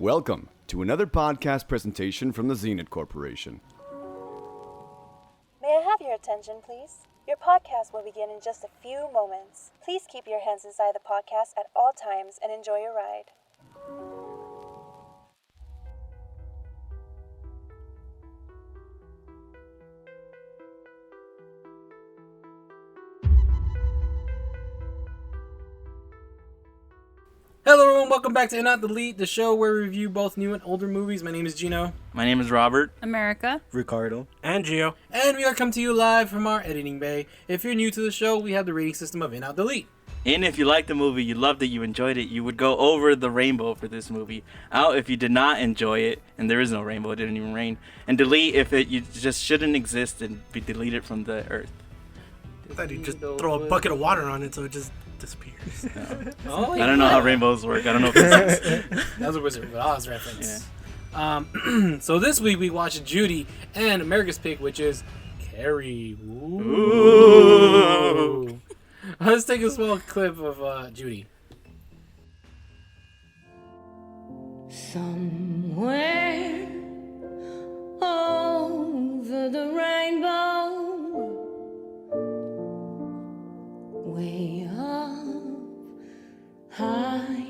Welcome to another podcast presentation from the Zenith Corporation. May I have your attention, please? Your podcast will begin in just a few moments. Please keep your hands inside the podcast at all times and enjoy your ride. Hello everyone, welcome back to In Out Delete, the show where we review both new and older movies. My name is Gino. My name is Robert. America. Ricardo. And Gio. And we are coming to you live from our editing bay. If you're new to the show, we have the rating system of In Out Delete. And if you liked the movie, you loved it, you enjoyed it, you would go over the rainbow for this movie. Out if you did not enjoy it, and there is no rainbow, it didn't even rain. And delete if it you just shouldn't exist and be deleted from the earth. I thought you'd just throw a bucket of water on it so it just disappears. Oh, I don't know how rainbows work. I don't know if it's... That was a Wizard of Oz reference. Yeah. So this week we watched Judy and America's pick, which is Carrie. Ooh. Let's take a small clip of Judy. Somewhere over the rainbow, way up high,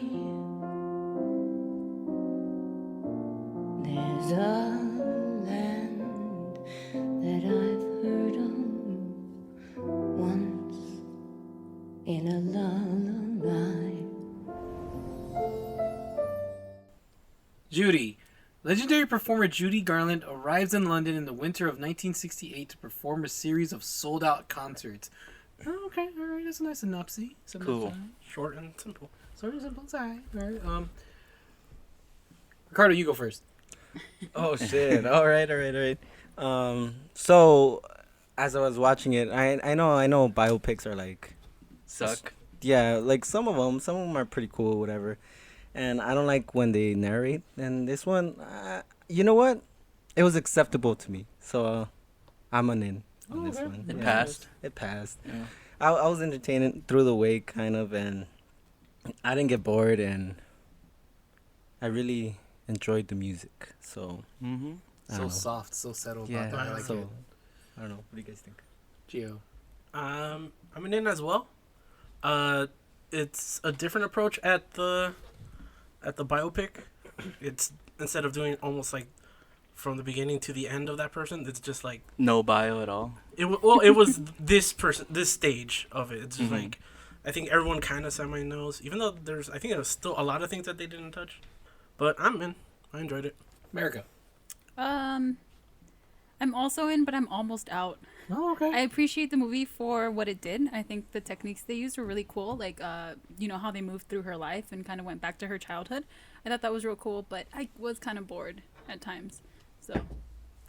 there's a land that I've heard of once in a lullaby. Judy. Legendary performer Judy Garland arrives in London in the winter of 1968 to perform a series of sold-out concerts. Oh, okay, all right, that's a nice synopsis. Cool. Short and simple. Sort of simple, all right. Ricardo, you go first. Oh shit! All right. So as I was watching it, I know biopics are like, Suck. yeah, like some of them are pretty cool, whatever. And I don't like when they narrate. And this one, you know what? It was acceptable to me, so I'm an in on this one. It passed. It passed. Yeah. I was entertained through the way, kind of, and I didn't get bored, and I really enjoyed the music. So, Mm-hmm. I So don't know. soft, so settled. Yeah, about that. I like so it. I don't know. What do you guys think? Gio. I'm an in as well. It's a different approach at the biopic. It's instead of doing almost like from the beginning to the end of that person, it's just like No bio at all. it was this person, this stage of it. It's just Mhm. like I think everyone kind of semi knows, even though I think there's still a lot of things that they didn't touch. But I'm in. I enjoyed it. America. I'm also in, but I'm almost out. Oh, okay. I appreciate the movie for what it did. I think the techniques they used were really cool. Like, you know, how they moved through her life and kind of went back to her childhood. I thought that was real cool, but I was kind of bored at times. So,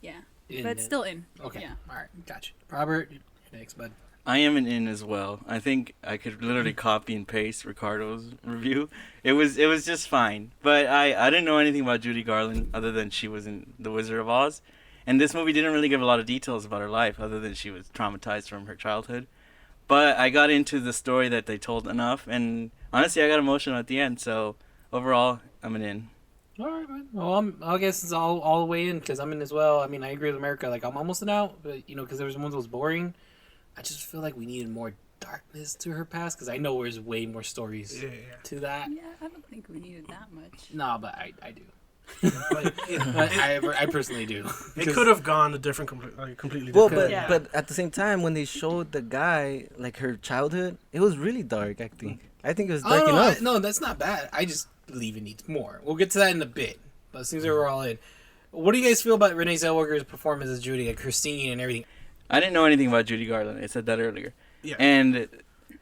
yeah. In But it. still in. Okay. Yeah. All right. Gotcha. Robert, you're next, bud. I am an in as well. I think I could literally copy and paste Ricardo's review. It was just fine. But I didn't know anything about Judy Garland other than she was in The Wizard of Oz. And this movie didn't really give a lot of details about her life other than she was traumatized from her childhood. But I got into the story that they told enough. And honestly, I got emotional at the end. So overall, I'm an in. All right, man. Well, I guess it's all the way in because I'm in as well. I mean, I agree with America. Like, I'm almost an out, but, you know, because there was one that was boring. I just feel like we needed more darkness to her past because I know there's way more stories Yeah. to that. Yeah, I don't think we needed that much. No, but I do. Like, I personally do. it could have gone a completely Well, different. but Yeah. but at the same time, when they showed the guy like her childhood, it was really dark. I think it was dark Oh, no, enough. no, that's not bad. I just believe it needs more. We'll get to that in a bit. But it seems like we're all in. What do you guys feel about Renee Zellweger's performance as Judy, like her singing and everything? I didn't know anything about Judy Garland. I said that earlier. Yeah. And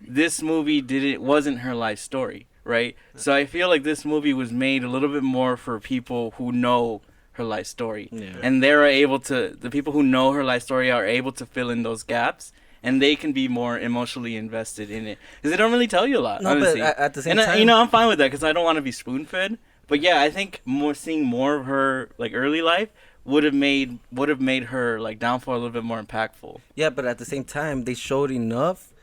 this movie wasn't her life story, right? So I feel like this movie was made a little bit more for people who know her life story. Yeah. And the people who know her life story are able to fill in those gaps. And they can be more emotionally invested in it. Because they don't really tell you a lot, No, honestly. but at the same and time, I'm fine with that because I don't want to be spoon-fed. But yeah, I think seeing more of her like early life would have made her like downfall a little bit more impactful. yeah, but at the same time, they showed enough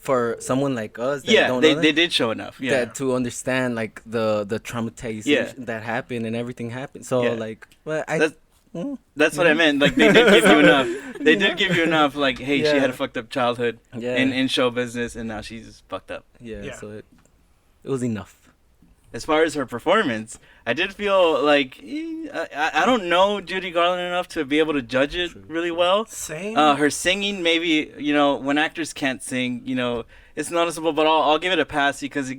for someone like us that Yeah, don't they know they did show enough. Yeah. that to understand like the traumatization Yeah. that happened and everything happened. So Yeah. like, well, That's- mm, That's what I meant. Like they did give you enough. They did give you enough. Like, hey, she Yeah. had a fucked up childhood yeah, in show business, and now she's fucked up. Yeah. So it was enough. As far as her performance, I did feel like I don't know Judy Garland enough to be able to judge it really well. Same. Her singing, maybe when actors can't sing, it's noticeable. But I'll give it a pass because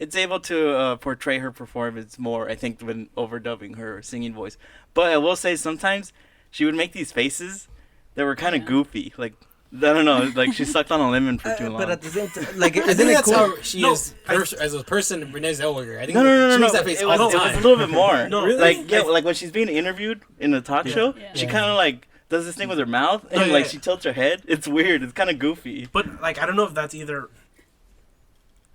it's able to portray her performance more. I think when overdubbing her singing voice. But I will say sometimes she would make these faces that were kind of goofy, like. I don't know, like she sucked on a lemon for too long. But at the same time, like, I isn't think it that's cool? how she is as a person. Renee Zellweger. I think No. she makes that face It all was the a time. little bit more. No, Really? Like when she's being interviewed in a talk show, Yeah. she Yeah. kind of like does this thing with her mouth and yeah, like yeah. she tilts her head. It's weird. It's kind of goofy. But like I don't know if that's either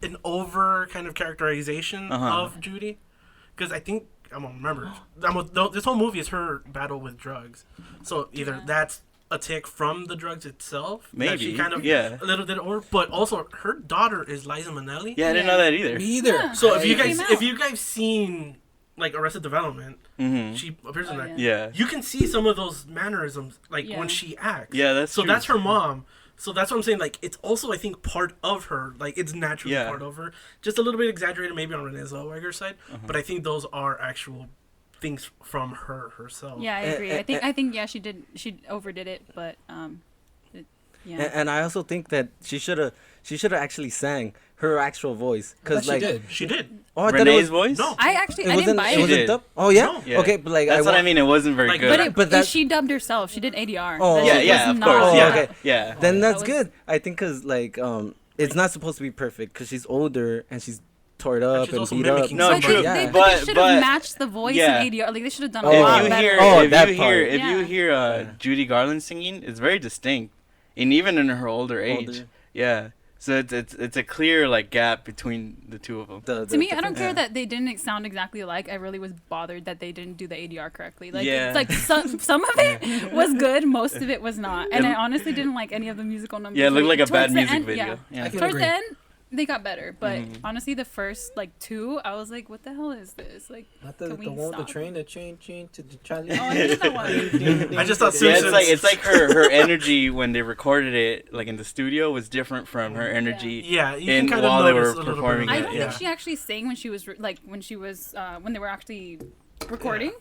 an over kind of characterization of Judy, because I think remember this whole movie is her battle with drugs. So either that's a tick from the drugs itself, that Maybe, she kind of yeah. a little bit over, but also her daughter is Liza Minnelli. Yeah, I didn't know that either. Me either. So I if you agree. guys seen like Arrested Development, Mm-hmm. she appears in that. Yeah. You can see some of those mannerisms like Yeah. when she acts. Yeah, that's so true. that's her mom. So that's what I'm saying. Like it's also I think part of her. Like it's naturally Yeah. part of her. Just a little bit exaggerated maybe on Renee Zellweger's side, Uh-huh. but I think those are actual things from herself. Yeah, I agree. I think yeah, she overdid it, but yeah. And I also think that she should have actually sang her actual voice But because she like did. She did. oh, I thought Renee's it was, voice? No. I didn't buy it it. wasn't did. dub. Oh yeah? No. Yeah. Okay, but like That's what I mean. It wasn't very Like, good. But it, But that- she dubbed herself. She did ADR. Oh, That yeah, shit yeah, was of course. not- Yeah. okay. Yeah. then that's was- good. I think because like it's not supposed to be perfect because she's older and she's tore up she's and also beat up. mimicking No, But true. they, Yeah. they, But- they should but- have matched the voice yeah. in ADR. Like they should have done a Oh, lot If you better. hear, Oh, if that you part. hear, if you Yeah. hear Judy Garland singing, it's very distinct, and even in her older age, Older. yeah. So it's a clear like gap between the two of them. To me, I don't care yeah. that they didn't sound exactly alike. I really was bothered that they didn't do the ADR correctly. Like, Yeah. it's like some of it was good, most of it was not. And I honestly didn't like any of the musical numbers. Yeah, it looked like a bad Towards the music end- video. Yeah. Yeah. I can Towards agree. the end, they got better. But Mm-hmm. honestly, the first like two, I was like, what the hell is this? Like, Not the can we one with the stop? train, the chain to the Charlie. Oh, I did that one. I just thought Yeah, Simpsons. it's like her energy when they recorded it like in the studio was different from her energy Yeah, you in can kind of while they notice were a little performing bit. I it. don't Yeah. think she actually sang when she was when they were actually recording,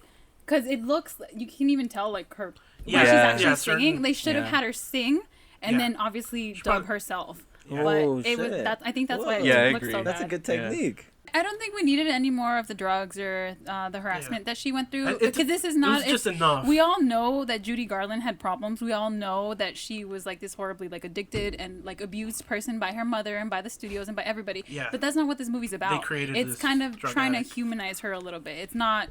because it looks you can even tell like her Yeah, when she's yeah, actually certain- singing. They should have yeah. had her sing and Yeah. then obviously She dub probably- herself. Yeah. But Oh, it was shit. that I think that's why it Yeah, I looked agree. so That's a bad. good Yeah. technique. I don't think we needed any more of the drugs or the harassment that she went through It- because this is it not. was just enough. We all know that Judy Garland had problems. We all know that she was like this horribly like addicted and like abused person by her mother and by the studios and by everybody. Yeah. But that's not what this movie's about. created it's this kind of drug trying addict. to humanize her a little bit. It's not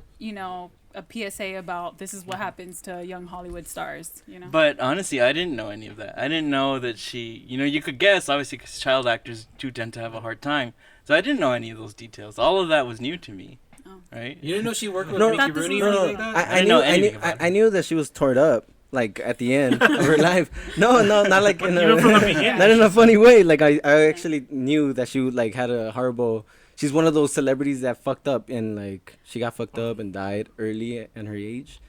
a PSA about this is what happens to young Hollywood stars. But honestly, I didn't know any of that. I didn't know that she, you could guess, obviously, because child actors do tend to have a hard time. So I didn't know any of those details. All of that was new to me. Oh. Right? You didn't know she worked with No, Mickey Thought this Rooney was- or No, anything no, like that? I didn't know anything I, about I knew that she was torn up, like at the end of her life. No, not like in Even from the a, beginning. not in a funny way. Like I actually knew that she would like had a horrible. She's one of those celebrities that fucked up and like she got fucked up and died early in her age.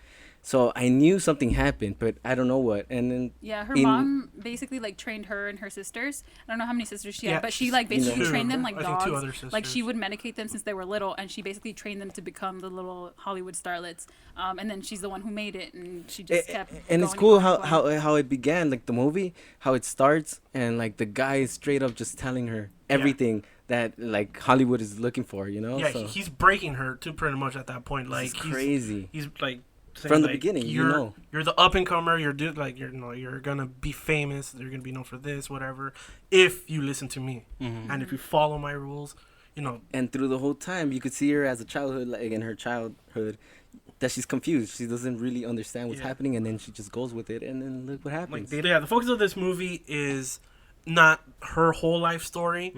So I knew something happened, but I don't know what. And then Yeah, her in- mom basically like trained her and her sisters. I don't know how many sisters she Yeah, had, but she like basically two. trained them like I think dogs. two other Like she sisters. would medicate them since they were little, and she basically trained them to become the little Hollywood starlets. And then she's the one who made it, and she just kept. and it's going cool and going. how it began, like the movie, how it starts, and like the guy is straight up just telling her everything that like Hollywood is looking for, Yeah, So he's breaking her to pretty much at that point. Like it's crazy. He's like saying, From the like, beginning, you're the up and comer. You're you're gonna be famous. You're gonna be known for this, whatever. If you listen to me and if you follow my rules, And through the whole time, you could see her as a childhood, like in her childhood, that she's confused. She doesn't really understand what's Yeah. happening, and then she just goes with it, and then look what like happens. the focus of this movie is not her whole life story,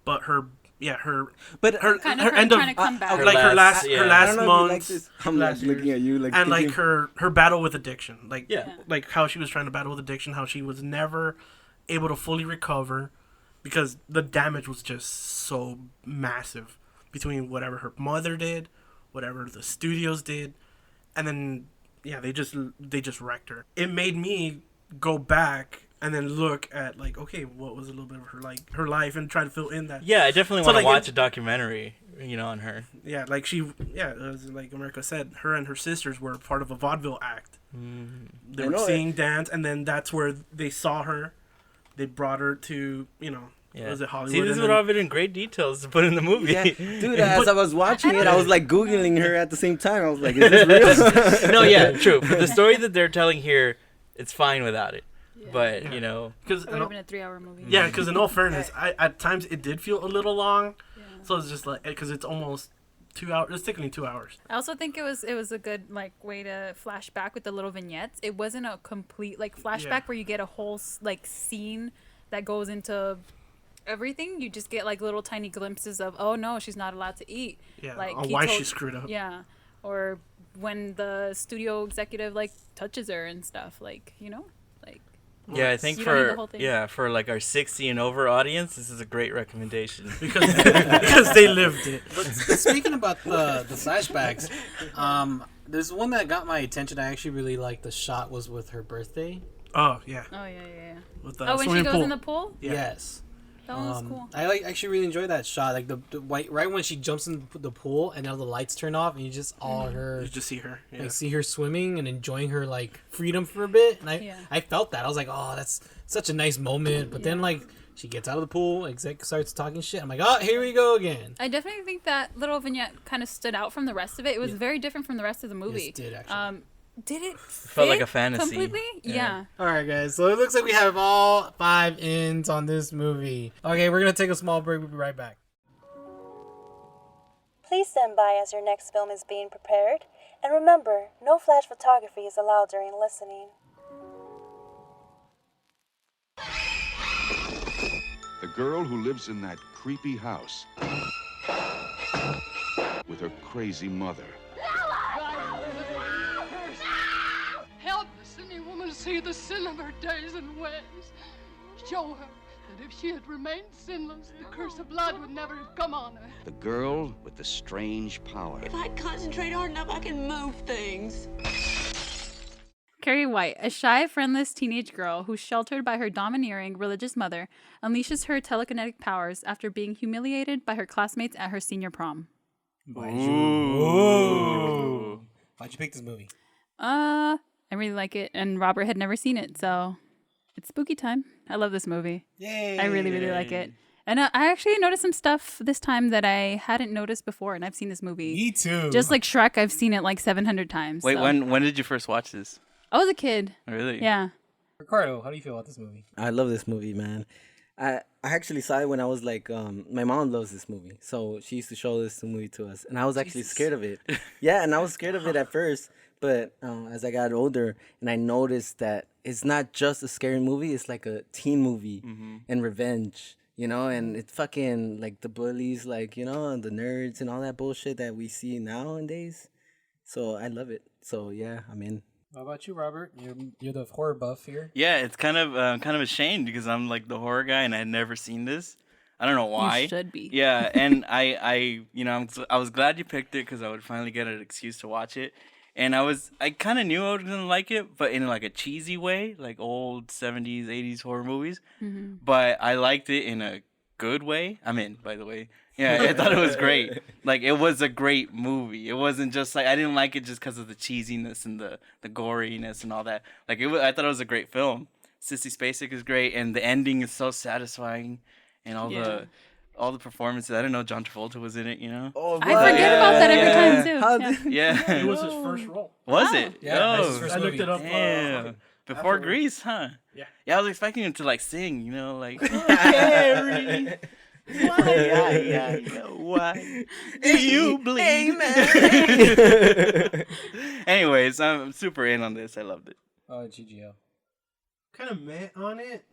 but her but her Kind her of end of trying to come back. like her last yeah. her I last don't know if you like months. this. I'm like looking at you, like and like thinking- her battle with addiction, like Yeah. like how she was trying to battle with addiction, how she was never able to fully recover because the damage was just so massive between whatever her mother did, whatever the studios did, and then they just wrecked her. It made me go back and then look at like, okay, what was a little bit of her life and try to fill in that. Yeah, I definitely want to watch a documentary, on her. Yeah, like it was like America said, her and her sisters were part of a vaudeville act. They were seeing dance, and then that's where they saw her. They brought her to, was it Hollywood? See, this would all have been in great details to put in the movie. Yeah, dude, as I was watching it, I was like Googling her at the same time. I was like, is this real? No, yeah, true. For the story that they're telling here, it's fine without it. Yeah. But, because it would have been a 3-hour movie. Yeah, because in all fairness, at times it did feel a little long. Yeah. So it's just like, because it's almost 2 hours. It's taking 2 hours. I also think it was a good way to flash back with the little vignettes. It wasn't a complete flashback where you get a whole scene that goes into everything. You just get little tiny glimpses of, oh no, she's not allowed to eat. Yeah, why she screwed up. Yeah, or when the studio executive touches her and stuff, Yeah, I think for our 60 and over audience, this is a great recommendation because they lived it. But speaking about the flashbacks, there's one that got my attention. I actually really liked. The shot was with her birthday. Oh yeah. Oh yeah. With the when she goes in the pool. Yeah. Yes. That one was cool. I actually really enjoyed that shot. Like the white, right when she jumps in the pool and all the lights turn off and you just her. You just see her. Yeah. Like see her swimming and enjoying her freedom for a bit. And I felt that. I was like, oh, that's such a nice moment. But then she gets out of the pool, exec starts talking shit. I'm like, oh, here we go again. I definitely think that little vignette kind of stood out from the rest of it. It was very different from the rest of the movie. Yes, it did actually. Did it felt like a fantasy completely? Yeah. All right, guys. So it looks like we have all 5 ends on this movie. Okay, we're gonna take a small break. We'll be right back. Please stand by as your next film is being prepared. And remember, no flash photography is allowed during listening. The girl who lives in that creepy house with her crazy mother. Help the sinning woman see the sin of her days and ways. Show her that if she had remained sinless, the curse of blood would never have come on her. The girl with the strange power. If I concentrate hard enough, I can move things. Carrie White, a shy, friendless teenage girl who's sheltered by her domineering religious mother, unleashes her telekinetic powers after being humiliated by her classmates at her senior prom. Why'd you pick this movie? I really like it, and Robert had never seen it, so it's spooky time. I love this movie. Yay! I really, really like it. And I actually noticed some stuff this time that I hadn't noticed before, and I've seen this movie. Me too. Just like Shrek, I've seen it 700 times. Wait, so. when did you first watch this? I was a kid. Really? Yeah. Ricardo, how do you feel about this movie? I love this movie, man. I actually saw it when I was my mom loves this movie, so she used to show this movie to us, and I was actually scared of it. Yeah, and I was scared of it at first, but as I got older, and I noticed that it's not just a scary movie; it's like a teen movie and revenge, and it's fucking the bullies, and the nerds and all that bullshit that we see nowadays. So I love it. So yeah, I'm in. How about you, Robert? You're the horror buff here. Yeah, it's kind of a shame because I'm the horror guy and I had never seen this. I don't know why. You should be. Yeah, and I was glad you picked it because I would finally get an excuse to watch it. And I kind of knew I was gonna like it, but in a cheesy way, like old 70s, 80s horror movies. Mm-hmm. But I liked it in a good way. I'm in, by the way. Yeah, I thought it was great. It was a great movie. It wasn't just I didn't like it just because of the cheesiness and the goriness and all that. I thought it was a great film. Sissy Spacek is great, and the ending is so satisfying, and all the performances. I didn't know John Travolta was in it. Oh, I forget about that every time too. Yeah. It was his first role. Was it? Yeah, oh, first I looked it up. Before Grease, huh? Yeah. Yeah, I was expecting him to sing. Carrie. Why do you bleed? Anyways, I'm super in on this. I loved it. Oh, GGO. Kind of meh on it.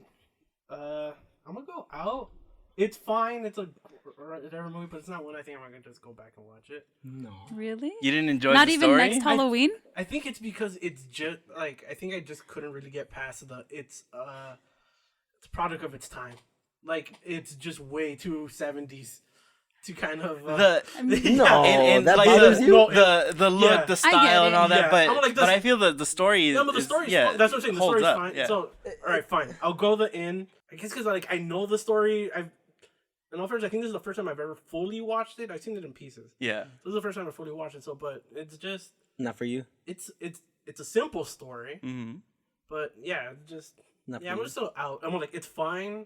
I'm gonna go out. It's fine. It's a whatever movie, but it's not one I think I'm gonna just go back and watch it. No. Really? You didn't enjoy Not the even story? next Halloween? I think it's because it's just I think I just couldn't really get past it's a product of its time. Like it's just way too 70s to kind of and that like bothers you? the look, the style, and all that. Yeah. But I feel the story is the story's yeah, that's what I'm saying. The holds story's up, fine. yeah. So all right, fine. I'll go the in. I guess because like I know the story. In all fairness, I think this is the first time I've ever fully watched it. I've seen it in pieces. Yeah. This is the first time I fully watched it. So, but it's just Not for you. it's a simple story. Mm-hmm. But yeah, just Not for I'm you. just so out. I'm like, it's fine.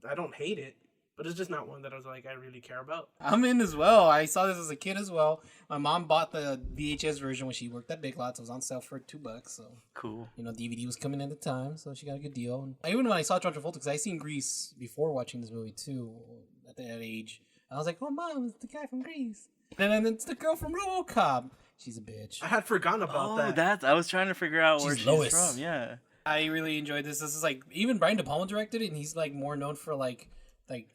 I don't hate it, but it's just not one that I was like I really care about. I'm in as well. I saw this as a kid as well. My mom bought the VHS version when she worked at Big Lots. It was on sale for $2. So Cool. DVD was coming in at the time, so she got a good deal. And even when I saw John Travolta, because I seen Grease before watching this movie too, at that age, I was like, "Oh, mom, it's the guy from Grease." And then it's the girl from RoboCop. She's a bitch. I had forgotten about that. I was trying to figure out where she's Lois. from. Yeah. I really enjoyed this. This is like even Brian De Palma directed it, and he's like more known for like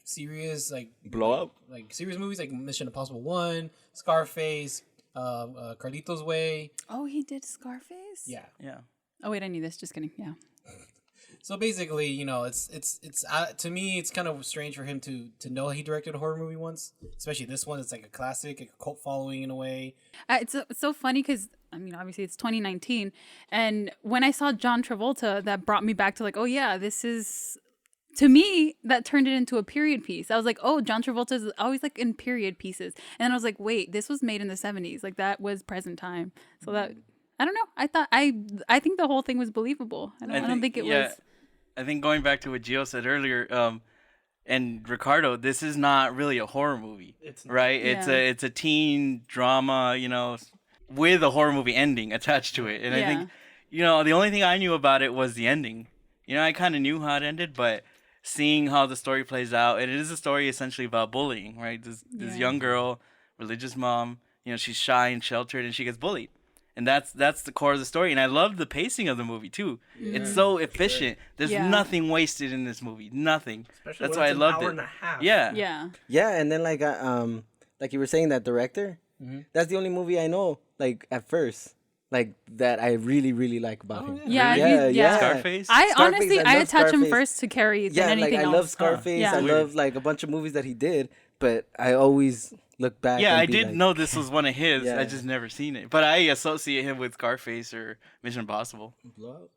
serious Blow up. like serious movies like Mission Impossible 1, Scarface, Carlito's Way. Oh, he did Scarface? Yeah. Yeah. Oh, wait, I knew this. Just kidding. Yeah. So basically, it's to me, it's kind of strange for him to know he directed a horror movie once, especially this one. It's like a classic, a cult following in a way. It's so funny because, I mean, obviously it's 2019. And when I saw John Travolta, that brought me back to like, oh, yeah, this is... To me, that turned it into a period piece. I was like, oh, John Travolta's always like in period pieces. And then I was like, wait, this was made in the 70s. Like that was present time. So that, I don't know. I think the whole thing was believable. I don't think it was. I think going back to what Gio said earlier, and Ricardo, this is not really a horror movie, right? Yeah. It's a teen drama, with a horror movie ending attached to it. And I think, the only thing I knew about it was the ending. I kind of knew how it ended, but seeing how the story plays out, and it is a story essentially about bullying, right? This young girl, religious mom, she's shy and sheltered, and she gets bullied. And that's the core of the story. And I love the pacing of the movie, too. It's so efficient. There's nothing wasted in this movie. Nothing. Especially that's when why I it's loved an hour it. and a half. Yeah. Yeah. Yeah, and then like you were saying, that director, that's the only movie I know, like at first, like that I really, really like about him. Yeah. Scarface? I Scarface, honestly, I love attach him Scarface. first to Carrie than Yeah, anything like I else. love Scarface. Yeah. I love like a bunch of movies that he did, but I always look back. Yeah, and I be did like, know this was one of his. Yeah. I just never seen it. But I associate him with Scarface or Mission Impossible. But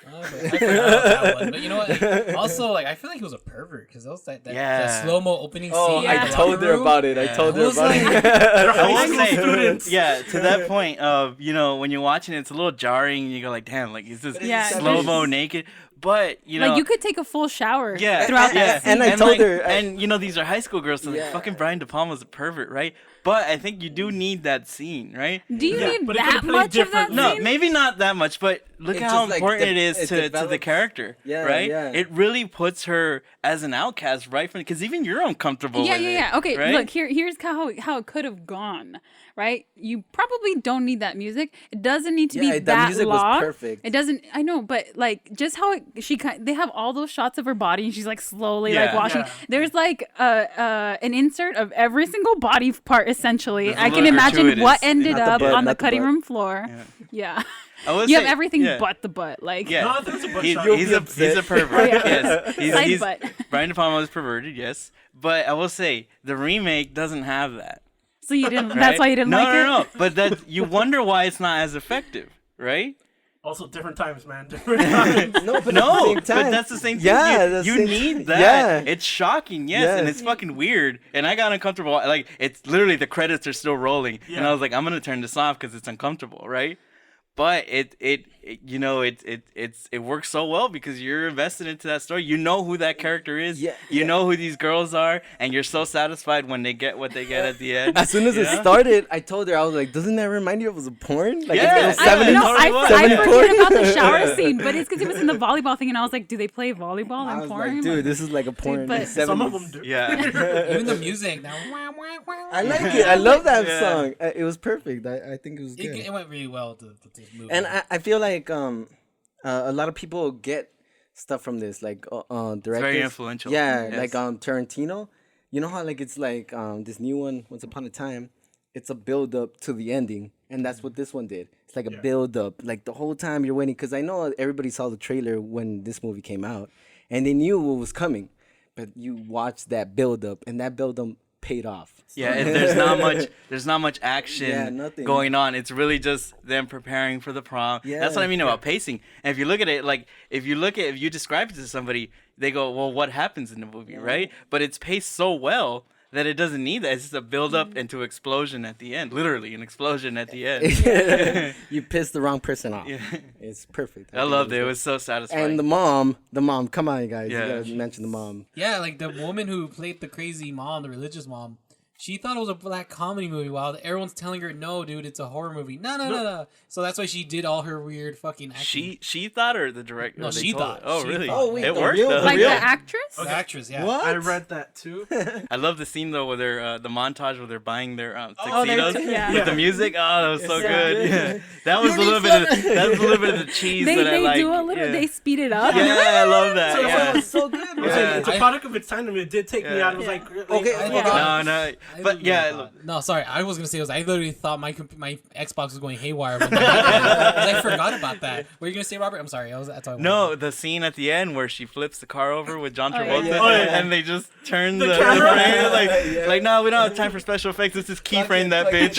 I forgot about that one. But you know what? Like, also, like I feel like he was a pervert because that was that slow-mo opening Oh, scene. I told her about it. I told her was about like- it. I will High school say, students. yeah, to that point of, when you're watching it, it's a little jarring. You go like, damn, like, is this Yeah, slow-mo naked? But, Like you could take a full shower throughout that scene. And I told her, and these are high school girls, so like, fucking Brian De Palma's a pervert, right? But I think you do need that scene, right? Do you need but it that could've played much of that differently. No, scene? maybe not that much, but look It at how just, like, important it is it to the develops. character, Yeah, right? yeah. It really puts her as an outcast, right? Because even you're uncomfortable with it. Okay, right? look, here's how it could have gone, right? You probably don't need that music. It doesn't need to be the that music was long. perfect. It doesn't. I know, but like just how they have all those shots of her body, and she's like slowly like Yeah. washing. Yeah. There's like an insert of every single body part essentially. It's a I can little imagine gratuitous. what ended Not the up butt, on the not the cutting butt. room floor. Yeah. I would You have say- everything yeah. but the butt. Like Yeah, No, I think it's a butt he's, shot. he's a pervert. Yes, Side he's butt. Brian De Palma is perverted. Yes, but I will say the remake doesn't have that. So you didn't. Right? That's why you didn't no, like it. No, but that you wonder why it's not as effective, right? Also, different times, man. Different times. No, but No, at the same but time, that's the same thing. Yeah, you, that's you the- need that. Yeah. It's shocking, yes, and Yes. it's fucking weird. And I got uncomfortable. Like it's literally the credits are still rolling, and Yeah. I was like, I'm gonna turn this off because it's uncomfortable, right? But it works so well because you're invested into that story. You know who that character is. Yeah, You know who these girls are, and you're so satisfied when they get what they get at the end. As soon as it Yeah? started, I told her, I was like, doesn't that remind you of a porn? Like Yeah. it's I, 70s. no, totally was. I 70 forget porn? about the shower scene, but it's because it was in the volleyball thing, and I was like, do they play volleyball I in was porn? like, dude, this is like a porn. but- in the Some of 70s. them do. Yeah. Even the music now. I like it. I love that Yeah. song. It was perfect. I think it was good. It went really well with this movie. And I feel like a lot of people get stuff from this, like directors. very influential. Yeah, Yes. like Tarantino. You know how like it's like this new one, Once Upon a Time. It's a build up to the ending, and that's what this one did. It's like a build up, like the whole time you're waiting. Because I know everybody saw the trailer when this movie came out, and they knew what was coming. but you watch that build up, and that build up paid off. Yeah, and there's not much action going on. It's really just them preparing for the prom. Yeah, that's what I mean about pacing. And if you look at it, like if you describe it to somebody, they go, "Well, what happens in the movie, right?" But it's paced so well that it doesn't need that. It's just a build up into explosion at the end. Literally, an explosion at the end. You pissed the wrong person off. Yeah. It's perfect. I loved it. It was so satisfying. And the mom, come on, you guys. You gotta mention the mom. Yeah, like the woman who played the crazy mom, the religious mom. She thought it was a black comedy movie while everyone's telling her, no, dude, it's a horror movie. No. So that's why she did all her weird fucking acting. She thought, or the director? No, she thought. Oh, really? Oh, wait, it worked, though. Like the actress? The actress, yeah. What? I read that, too. I love the scene, though, where they're, the montage where they're buying their tuxedos with the music. Oh, that was so good. Yeah. That was a little bit of the cheese that I like. They do a little, they speed it up. Yeah, I love that. So it's so good. It's a product of its time. I mean, it did take me out. It was like, okay. No. But yeah. No, sorry. I was gonna say I literally thought my Xbox was going haywire when that happened. I forgot about that. What were you gonna say, Robert? I'm sorry. No, the scene at the end where she flips the car over with John Travolta, and they just turn the frame like, no, we don't have time for special effects. Let's just keyframe that bitch.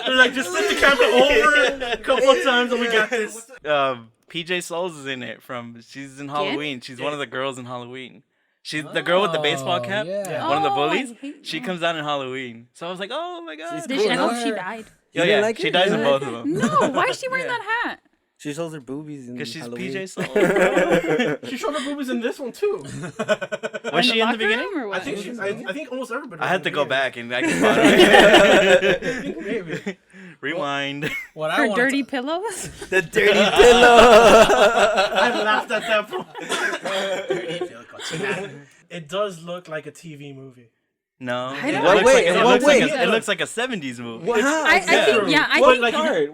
They're like, just flip the camera over a couple of times, and we got this. PJ Souls is in it. She's in Halloween. She's one of the girls in Halloween. She's the girl with the baseball cap, one of the bullies. She comes out in Halloween. So I was like, oh my god. I hope she died. Yeah, she dies in both of them. No, why is she wearing that hat? She shows her boobies in because she's Halloween. PJ Souls. She showed her boobies in this one too. Was she in the beginning? I think almost everybody. I had to go back and I can find maybe. Rewind. Her dirty pillows? The dirty pillow. I laughed at that point. It does look like a TV movie. No. It looks like a 70s movie. Wow. I think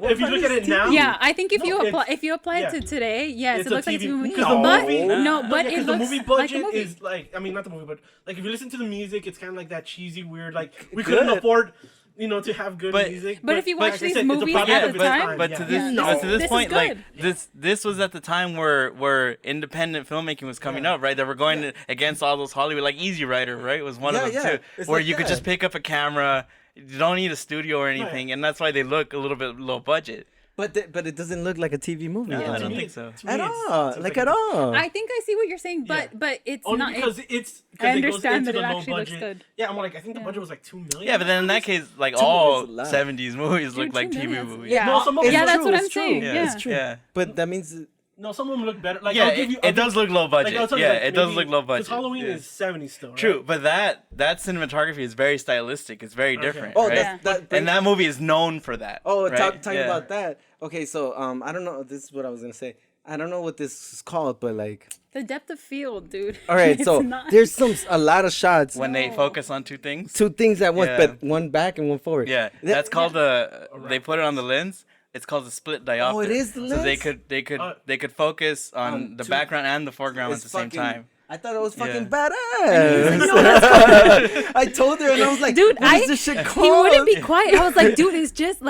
if you look at it now. Yeah, I think if you apply it to today, yes, it looks like a TV movie. But it looks the movie budget like a movie. is like, I mean, not the movie, but like if you listen to the music, it's kind of like that cheesy, weird, like we couldn't afford, to have good music. But if you watch these movies at the time, but to this point, like this was at the time where independent filmmaking was coming up, right? They were going against all those Hollywood, like Easy Rider, right? Was one of them too, it's where you could just pick up a camera, you don't need a studio or anything, and that's why they look a little bit low budget. But it doesn't look like a TV movie. No, I don't think so. At all. At all. I think I see what you're saying, but it's only not. Because I understand that it actually looks good. Yeah, I'm like, I think the budget was like $2 million. Yeah, but then in that case, like all 70s movies look like TV movies. Yeah, that's what I'm saying. Yeah, it's true. Yeah. But that means... No, some of them look better. Like, yeah, it does look low budget. It does look low budget. Because Halloween is 70s still, right? True, but that cinematography is very stylistic. It's very different, oh, right? And that movie is known for that. Oh, right? talking about that. Okay, so I don't know. This is what I was gonna say. I don't know what this is called, but like the depth of field, dude. All right, so there's a lot of shots when they focus on two things at once, but one back and one forward. Yeah, that's called they put it on the lens. It's called a split diopter. Oh, it is the lens. So they could focus on the background and the foreground at the same time. I thought it was fucking badass. I told her and I was like, dude, what is this shit called? He wouldn't be quiet. I was like, dude, it's just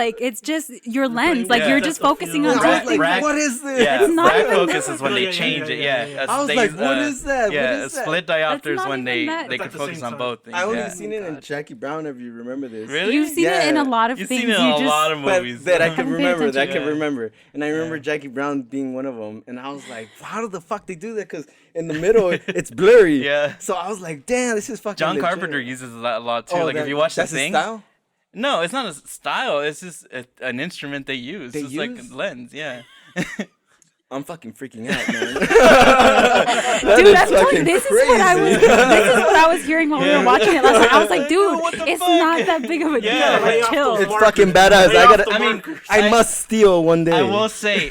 your lens. Like you're just focusing on something. Like, what is this? Yeah, it's not even focus is when they change it. Yeah. I was like, what is that? Yeah, a split diopter is when they could focus on both things. I only seen it in Jackie Brown, if you remember this. Really? You've seen it in a lot of things. You've seen it in a lot of movies. That I can remember. And I remember Jackie Brown being one of them. And I was like, how the fuck they do that? Because in the middle, it's blurry. Yeah. So I was like, damn, this is fucking John legit. Carpenter uses that a lot too. Like if you watch The Thing. That's his style? No, it's not a style. It's just an instrument they use. It's like a lens, yeah. I'm fucking freaking out, man. Dude, I'm telling you, this is what I was hearing while we were watching it last night. I was like, dude, it's not that big of a deal. Like, chill. It's fucking badass. I must steal one day. I will say,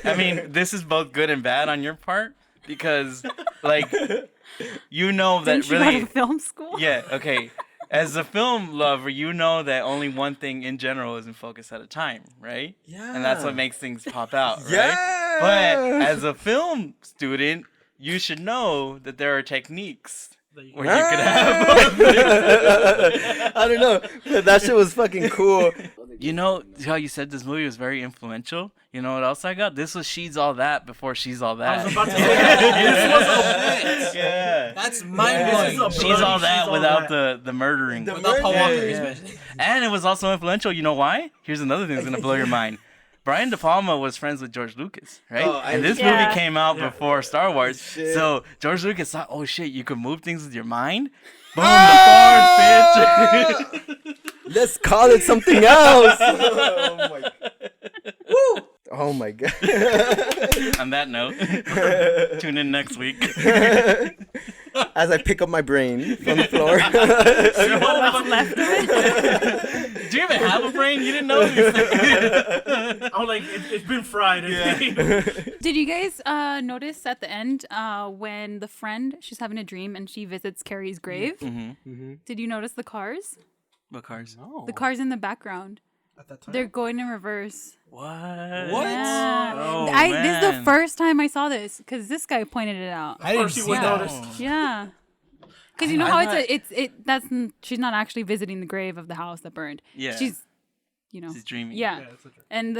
this is both good and bad on your part because, like, you know that Didn't you really. go to film school? Yeah. Okay. As a film lover, you know that only one thing in general is in focus at a time, right? Yeah. And that's what makes things pop out, right? Yeah. But as a film student, you should know that there are techniques where you could have both. I don't know. That shit was fucking cool. You know how you said this movie was very influential? You know what else I got? This was She's All That before She's All That. I was about to say this was a Yeah. That's mind-blowing. She's All That without the murdering. Without Paul Walker, especially. And it was also influential. You know why? Here's another thing that's going to blow your mind. Brian De Palma was friends with George Lucas, right? And this movie came out before Star Wars. So George Lucas thought, oh shit, you can move things with your mind? Boom, the force, bitch. Let's call it something else. Oh my. Woo! Oh my god. On that note, tune in next week. As I pick up my brain from the floor. What's left of it? Do you even have a brain? You didn't know these things. I'm like, it's been fried. Did you guys notice at the end when the friend, she's having a dream and she visits Carrie's grave? Did you notice the cars? What cars? No. The cars in the background. At that time? They're going in reverse. What? Yeah. Oh, This is the first time I saw this because this guy pointed it out. I didn't see that. Yeah. Because you know how she's not actually visiting the grave of the house that burned. Yeah. She's dreaming. Yeah. And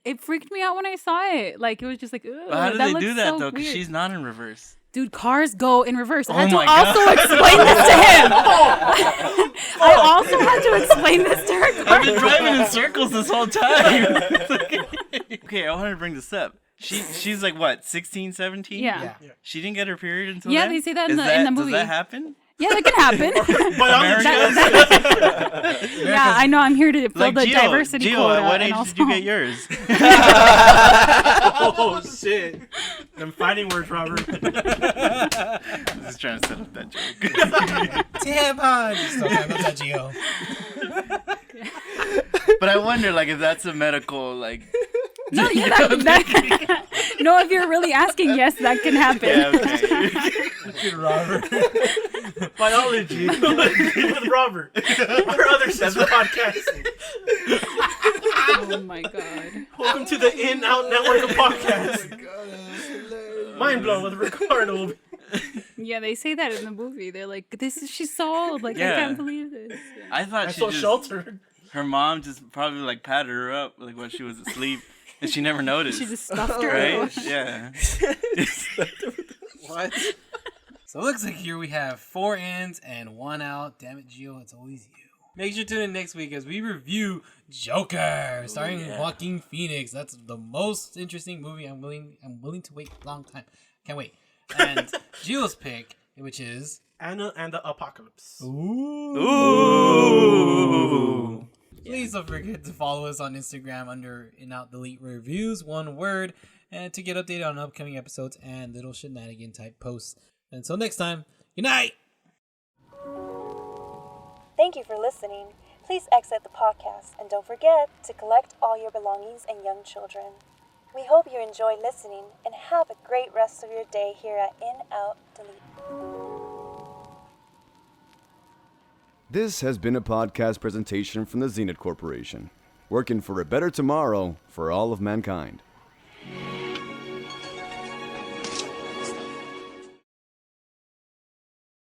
it freaked me out when I saw it. Like it was just like, But how did they do that so though? Because weird. she's not in reverse. Dude, cars go in reverse. I had to my also God. explain this to him. I also had to explain this to her. I've been driving in circles this whole time. Okay, I wanted to bring this up. She's like what, 16, 17? Yeah. She didn't get her period until Yeah, then? they say that in Is the movie. Does that happen? Yeah, that can happen. Yeah, I know. I'm here to fill the diversity Gio, quota. at what and age also... did you get yours? Oh shit! I'm fighting words, Robert. I'm just trying to set up that joke. Damn, hon. Still talking about that, Gio. But I wonder, like, if that's a medical, like. No, yeah, that no, if you're really asking, yes, that can happen. Yeah, okay. Robert. Biology with Robert. Our other sister podcasting. Oh my god. Welcome to the In Out Network of podcasts. Mind blown with Ricardo. Yeah, they say that in the movie. They're like, she's so old. Like, I can't believe this. Yeah. I thought I'm so sheltered. Her mom just probably, like, patted her up, like, when she was asleep. And she never noticed. She just stuffed her. Right? Yeah. What? So it looks like here we have 4 ins and 1 out. Damn it, Gio, it's always you. Make sure to tune in next week as we review Joker, starring Joaquin Phoenix. That's the most interesting movie. I'm willing to wait a long time. Can't wait. And Gio's pick, which is Anna and the Apocalypse. Ooh. Please don't forget to follow us on Instagram under In Out Delete Reviews, one word, and to get updated on upcoming episodes and little shenanigan type posts. Until next time, good night! Thank you for listening. Please exit the podcast and don't forget to collect all your belongings and young children. We hope you enjoy listening and have a great rest of your day here at In Out Delete. This has been a podcast presentation from the Zenith Corporation, working for a better tomorrow for all of mankind.